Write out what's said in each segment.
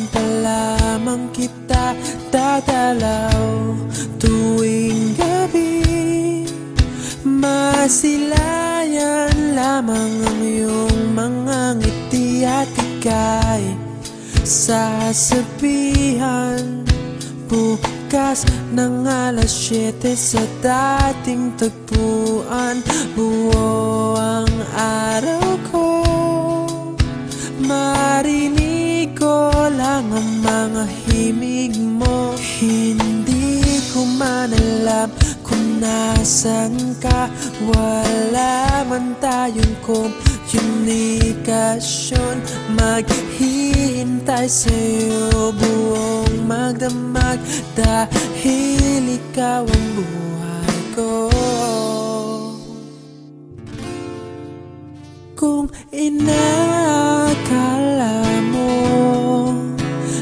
pa lamang kita dadalaw tuwing gabi. Masilayan lamang ang iyong mga ngiti at ika'y sasabihan bukas ng alas 7 sa dating tagpuan. Buo ang araw ko, marinig ko lang ang mga himig mo. Hindi ko man alam kung nasan ka, wala man tayong komunikasyon. Maghihintay sa'yo buong magdamag dahil ikaw ang buhay ko. Kung inakala mo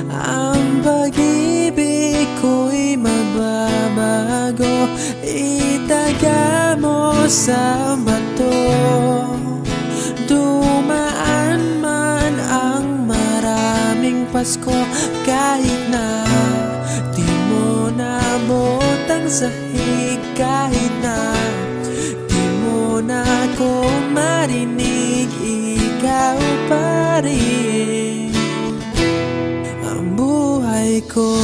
ang pag-ibig ko'y magbabago, itaga mo sa bato. Dumaan man ang maraming Pasko, kahit na di mo naabot ang sahig, kahit na di mo na ako marinig, ikaw pa rin ang buhay ko.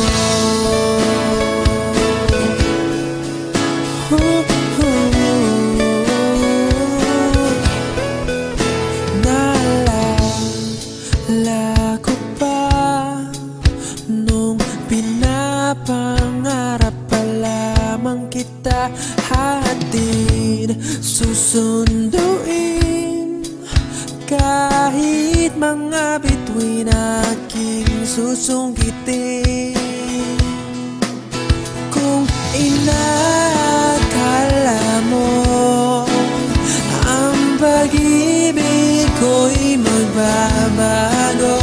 Naalala ko pa nung pinapangarap pa lamang kita, hatid susunduin kahit mga bituin aking susungkitin. Kung inakala mo ang pag-ibig ko'y magbabago,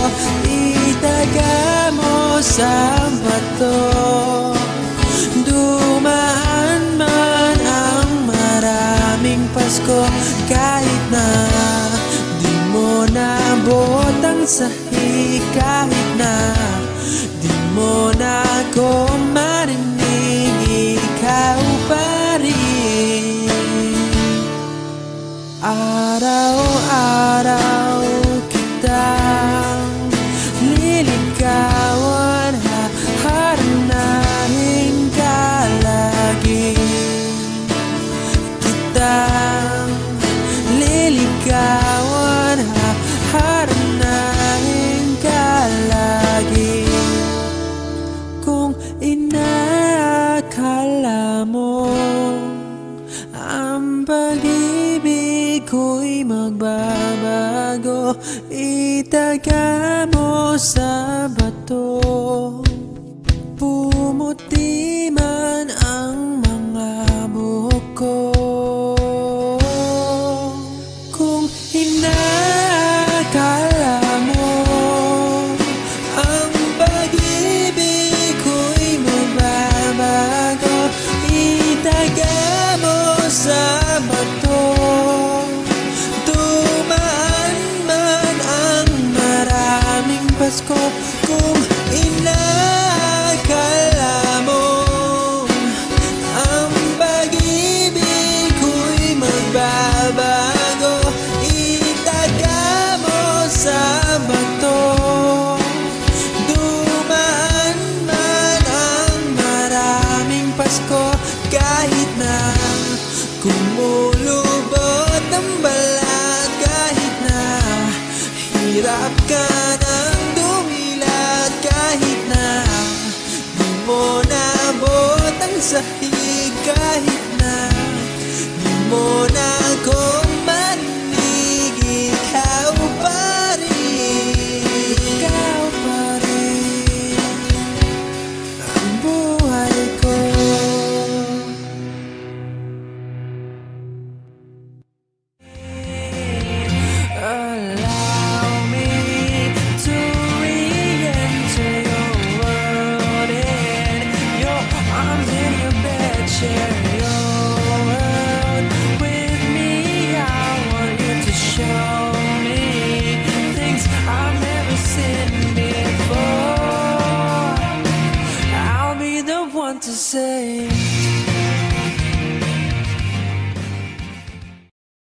itaga mo sa bato. Dumaan man ang maraming Pasko, kahit na di mo naabot ang sahig, kahit na di mo na ako marinig, ikaw pa rin. Araw-araw kitang liligawan, haharanahin ka lagi. Kitang liligawan, haharanahin ka lagi. Kung inakala mo ang pag-ibig ko'y magbabago, itaga mo sa bato. Pumuti man ang mga buhok ko. Kung inakala mo ang pag-ibig ko'y magbabago, itaga mo sa bato. Dumaan man ang maraming Pasko, kung inakala mo ang pag-ibig ko'y magbabago, itaga mo sa bato. Dumaan man ang maraming Pasko, kahit na kumulubot ang balat, kahit na hirap ka ng dumilat, kahit na di mo naabot ang sahig, kahit na di mo na ako marinig, ikaw pa rin, ikaw pa rin ang buhay ko. Allow me to re-enter your world, in your arms, in your bed chair.